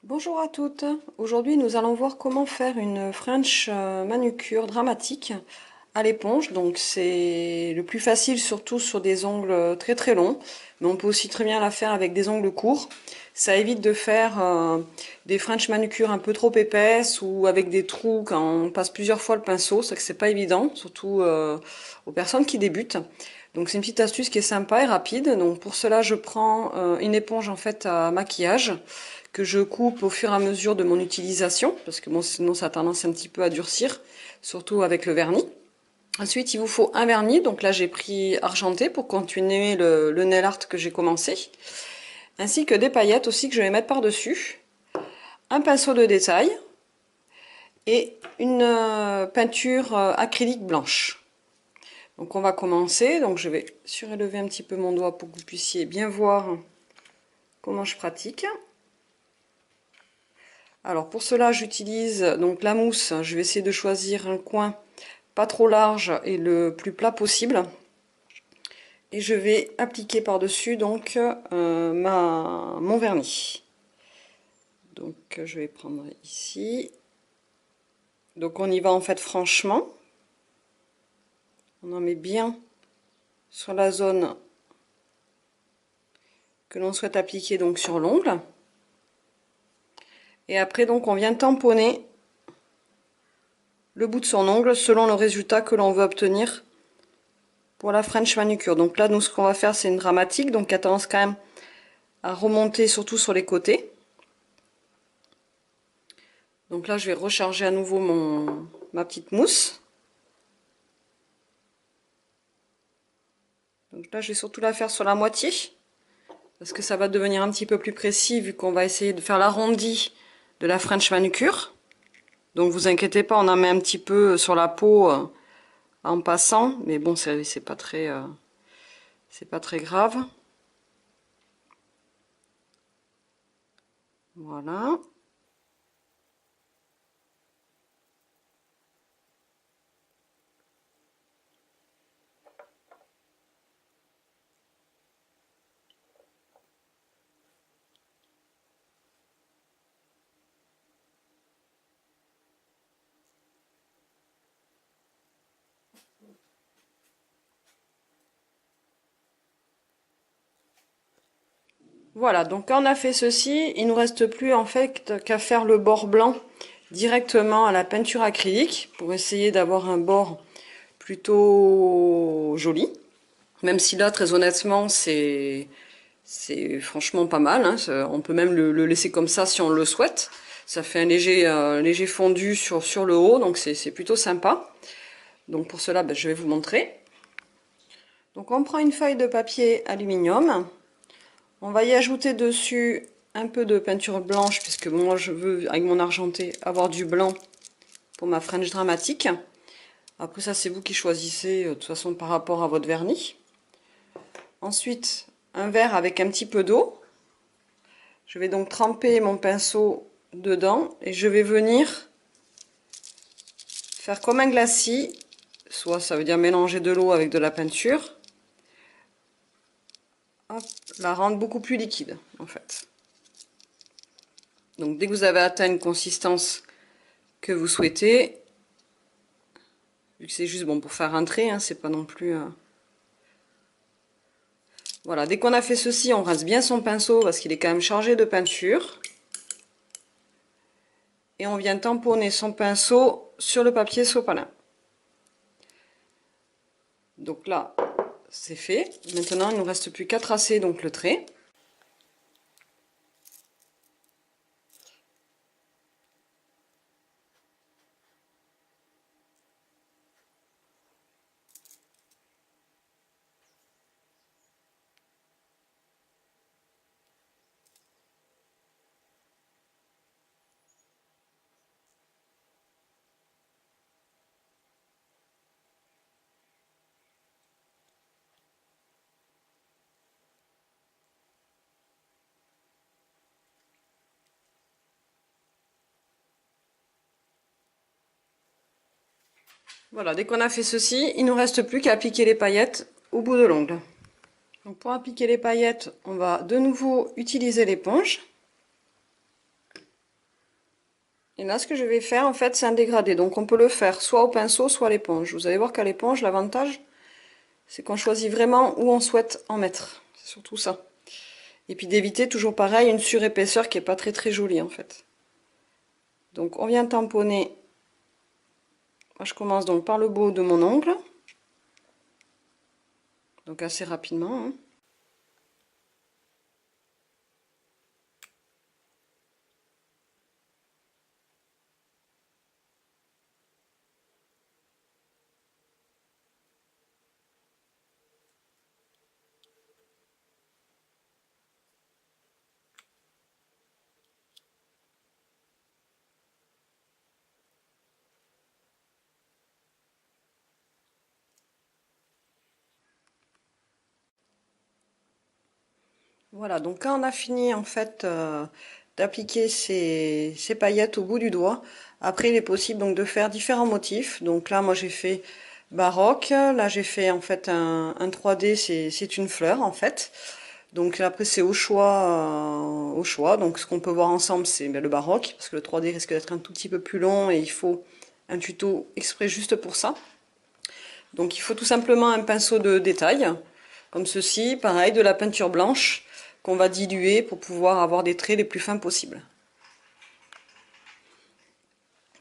Bonjour à toutes. Aujourd'hui, nous allons voir comment faire une French manucure dramatique à l'éponge. Donc, c'est le plus facile, surtout sur des ongles très très longs. Mais on peut aussi très bien la faire avec des ongles courts. Ça évite de faire des French manucures un peu trop épaisses ou avec des trous quand on passe plusieurs fois le pinceau. C'est que c'est pas évident, surtout aux personnes qui débutent. Donc, c'est une petite astuce qui est sympa et rapide. Donc, pour cela, je prends une éponge en fait à maquillage que je coupe au fur et à mesure de mon utilisation, parce que bon, sinon ça a tendance un petit peu à durcir, surtout avec le vernis. Ensuite, il vous faut un vernis, donc là j'ai pris argenté pour continuer le nail art que j'ai commencé, ainsi que des paillettes aussi que je vais mettre par-dessus, un pinceau de détail et une peinture acrylique blanche. Donc on va commencer, donc je vais surélever un petit peu mon doigt pour que vous puissiez bien voir comment je pratique. Alors pour cela j'utilise donc la mousse, je vais essayer de choisir un coin pas trop large et le plus plat possible. Et je vais appliquer par-dessus donc mon vernis. Donc je vais prendre ici. Donc on y va en fait franchement. On en met bien sur la zone que l'on souhaite appliquer donc sur l'ongle. Et après donc on vient tamponner le bout de son ongle selon le résultat que l'on veut obtenir pour la French manucure. Donc là nous ce qu'on va faire c'est une dramatique, donc qui a tendance quand même à remonter surtout sur les côtés. Donc là je vais recharger à nouveau ma petite mousse. Donc là je vais surtout la faire sur la moitié, parce que ça va devenir un petit peu plus précis vu qu'on va essayer de faire l'arrondi de la French manucure. Donc vous inquiétez pas, on en met un petit peu sur la peau en passant, mais bon c'est pas très grave. Voilà. Voilà, donc quand on a fait ceci, il ne nous reste plus en fait qu'à faire le bord blanc directement à la peinture acrylique pour essayer d'avoir un bord plutôt joli. Même si là, très honnêtement, c'est franchement pas mal. Hein. On peut même le laisser comme ça si on le souhaite. Ça fait un léger fondu sur le haut, donc c'est plutôt sympa. Donc pour cela, je vais vous montrer. Donc on prend une feuille de papier aluminium. On va y ajouter dessus un peu de peinture blanche, puisque moi je veux, avec mon argenté, avoir du blanc pour ma French dramatique. Après ça, c'est vous qui choisissez, de toute façon, par rapport à votre vernis. Ensuite, un verre avec un petit peu d'eau. Je vais donc tremper mon pinceau dedans et je vais venir faire comme un glacis, soit ça veut dire mélanger de l'eau avec de la peinture. Hop, la rendre beaucoup plus liquide en fait. Donc dès que vous avez atteint une consistance que vous souhaitez, vu que c'est juste bon pour faire un trait, hein, c'est pas non plus... Voilà, dès qu'on a fait ceci, on rince bien son pinceau parce qu'il est quand même chargé de peinture. Et on vient tamponner son pinceau sur le papier sopalin. Donc là, c'est fait. Maintenant, il ne nous reste plus qu'à tracer donc le trait. Voilà, dès qu'on a fait ceci, il ne nous reste plus qu'à appliquer les paillettes au bout de l'ongle. Donc pour appliquer les paillettes, on va de nouveau utiliser l'éponge. Et là, ce que je vais faire, en fait, c'est un dégradé. Donc, on peut le faire soit au pinceau, soit à l'éponge. Vous allez voir qu'à l'éponge, l'avantage, c'est qu'on choisit vraiment où on souhaite en mettre. C'est surtout ça. Et puis d'éviter, toujours pareil, une surépaisseur qui est pas très très jolie, en fait. Donc, on vient tamponner. Moi, je commence donc par le bout de mon ongle. Donc, assez rapidement, hein. Voilà, donc quand on a fini en fait d'appliquer ces paillettes au bout du doigt, après il est possible donc de faire différents motifs. Donc là moi j'ai fait baroque, là j'ai fait en fait un 3D, c'est une fleur en fait. Donc après c'est au choix, au choix. Donc ce qu'on peut voir ensemble c'est le baroque, parce que le 3D risque d'être un tout petit peu plus long et il faut un tuto exprès juste pour ça. Donc il faut tout simplement un pinceau de détail, comme ceci, pareil, de la peinture blanche qu'on va diluer pour pouvoir avoir des traits les plus fins possibles.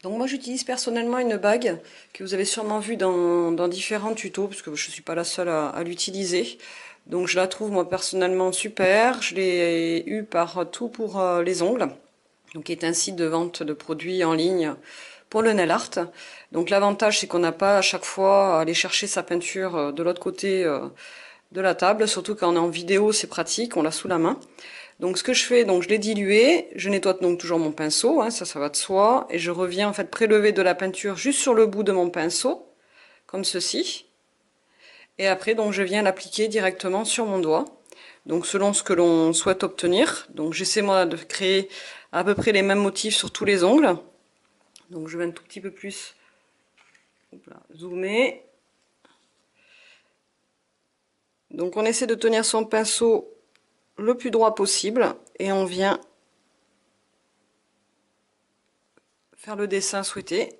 Donc moi j'utilise personnellement une bague que vous avez sûrement vue dans différents tutos, parce que je ne suis pas la seule à l'utiliser. Donc je la trouve moi personnellement super, je l'ai eue partout pour les ongles, donc qui est un site de vente de produits en ligne pour le nail art. Donc l'avantage c'est qu'on n'a pas à chaque fois à aller chercher sa peinture de l'autre côté de la table, surtout quand on est en vidéo c'est pratique, on l'a sous la main. Donc ce que je fais, donc je l'ai dilué, je nettoie donc toujours mon pinceau, hein, ça va de soi, et je reviens en fait prélever de la peinture juste sur le bout de mon pinceau, comme ceci. Et après donc je viens l'appliquer directement sur mon doigt. Donc selon ce que l'on souhaite obtenir. Donc j'essaie moi de créer à peu près les mêmes motifs sur tous les ongles. Donc je vais un tout petit peu plus zoomer. Donc on essaie de tenir son pinceau le plus droit possible et on vient faire le dessin souhaité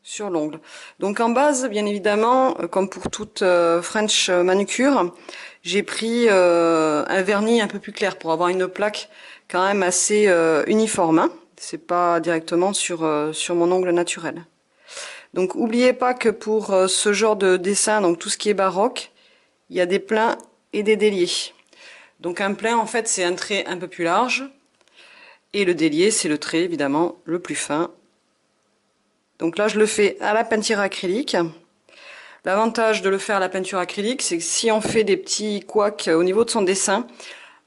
sur l'ongle. Donc en base, bien évidemment, comme pour toute French manucure, j'ai pris un vernis un peu plus clair pour avoir une plaque quand même assez uniforme, hein. C'est pas directement sur mon ongle naturel. Donc oubliez pas que pour ce genre de dessin, donc tout ce qui est baroque, il y a des pleins et des déliés. Donc un plein en fait c'est un trait un peu plus large et le délié c'est le trait évidemment le plus fin. Donc là je le fais à la peinture acrylique. L'avantage de le faire à la peinture acrylique, c'est que si on fait des petits couacs au niveau de son dessin,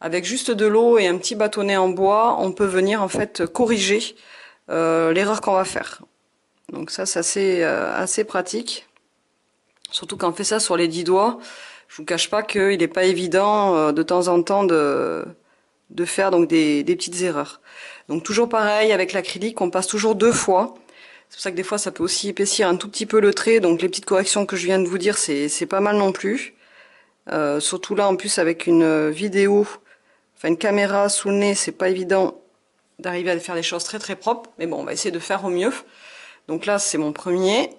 avec juste de l'eau et un petit bâtonnet en bois, on peut venir en fait corriger l'erreur qu'on va faire. Donc ça, c'est assez pratique. Surtout quand on fait ça sur les 10 doigts, je vous cache pas qu'il n'est pas évident de temps en temps de faire donc des petites erreurs. Donc toujours pareil, avec l'acrylique, on passe toujours 2 fois. C'est pour ça que des fois ça peut aussi épaissir un tout petit peu le trait, donc les petites corrections que je viens de vous dire c'est pas mal non plus. Surtout là en plus avec une vidéo, enfin une caméra sous le nez, c'est pas évident d'arriver à faire des choses très très propres, mais bon on va essayer de faire au mieux. Donc là c'est mon premier,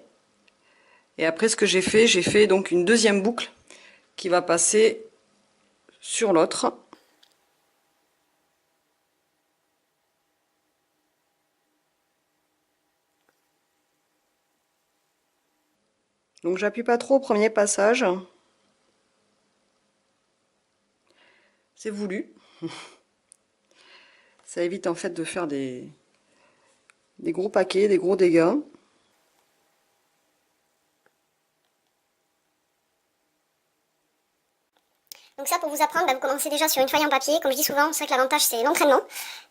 et après ce que j'ai fait donc une deuxième boucle qui va passer sur l'autre. Donc j'appuie pas trop au premier passage. C'est voulu. Ça évite en fait de faire des gros paquets, des gros dégâts. Donc ça, pour vous apprendre, vous commencez déjà sur une feuille en papier. Comme je dis souvent, c'est vrai que l'avantage, c'est l'entraînement.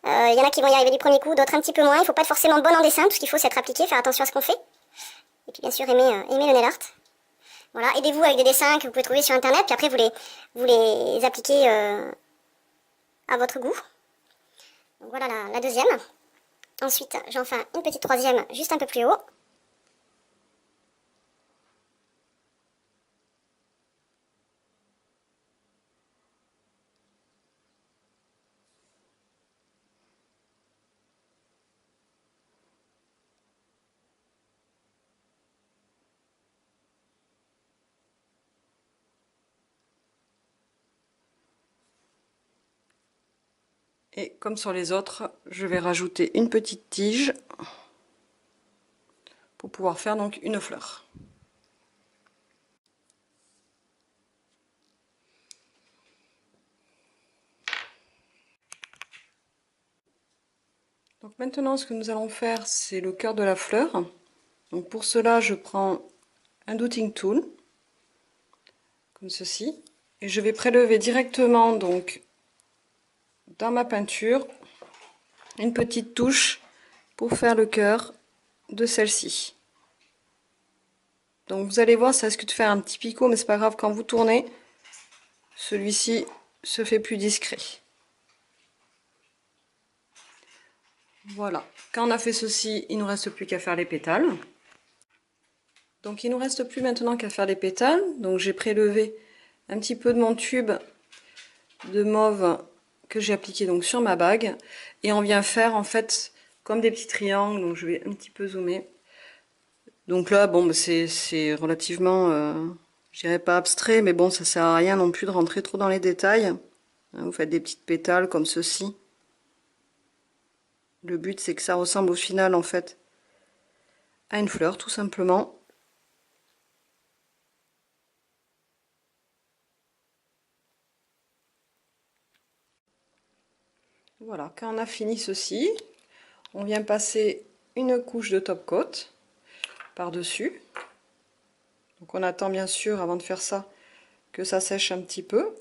Il y en a qui vont y arriver du premier coup, d'autres un petit peu moins. Il ne faut pas être forcément bon en dessin, tout ce qu'il faut, c'est être appliqué, faire attention à ce qu'on fait. Et puis bien sûr, aimer le nail art. Voilà, aidez-vous avec des dessins que vous pouvez trouver sur Internet, puis après, vous les appliquez à votre goût. Donc voilà la deuxième. Ensuite, j'en fais une petite troisième juste un peu plus haut. Et comme sur les autres, je vais rajouter une petite tige pour pouvoir faire donc une fleur. Donc maintenant, ce que nous allons faire, c'est le cœur de la fleur. Donc pour cela, je prends un dotting tool, comme ceci, et je vais prélever directement donc dans ma peinture une petite touche pour faire le cœur de celle-ci. Donc vous allez voir, ça risque de faire un petit picot, mais c'est pas grave, quand vous tournez, celui-ci se fait plus discret. Voilà, quand on a fait ceci, il ne nous reste plus qu'à faire les pétales. Donc il ne nous reste plus maintenant qu'à faire les pétales. Donc j'ai prélevé un petit peu de mon tube de mauve que j'ai appliqué donc sur ma bague. Et on vient faire en fait comme des petits triangles. Donc je vais un petit peu zoomer. Donc là, bon, c'est relativement, je dirais pas abstrait, mais bon, ça sert à rien non plus de rentrer trop dans les détails. Vous faites des petites pétales comme ceci. Le but, c'est que ça ressemble au final, en fait, à une fleur, tout simplement. Voilà, quand on a fini ceci, on vient passer une couche de top coat par-dessus. Donc on attend bien sûr, avant de faire ça, que ça sèche un petit peu.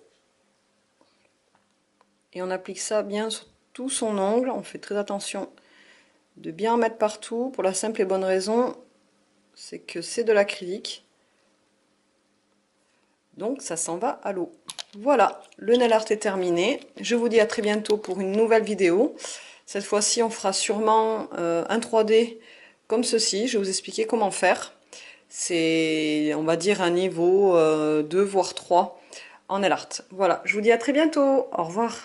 Et on applique ça bien sur tout son ongle. On fait très attention de bien en mettre partout, pour la simple et bonne raison, c'est que c'est de l'acrylique. Donc ça s'en va à l'eau. Voilà, le nail art est terminé. Je vous dis à très bientôt pour une nouvelle vidéo. Cette fois-ci, on fera sûrement un 3D comme ceci. Je vais vous expliquer comment faire. C'est, on va dire, un niveau 2 voire 3 en nail art. Voilà, je vous dis à très bientôt. Au revoir.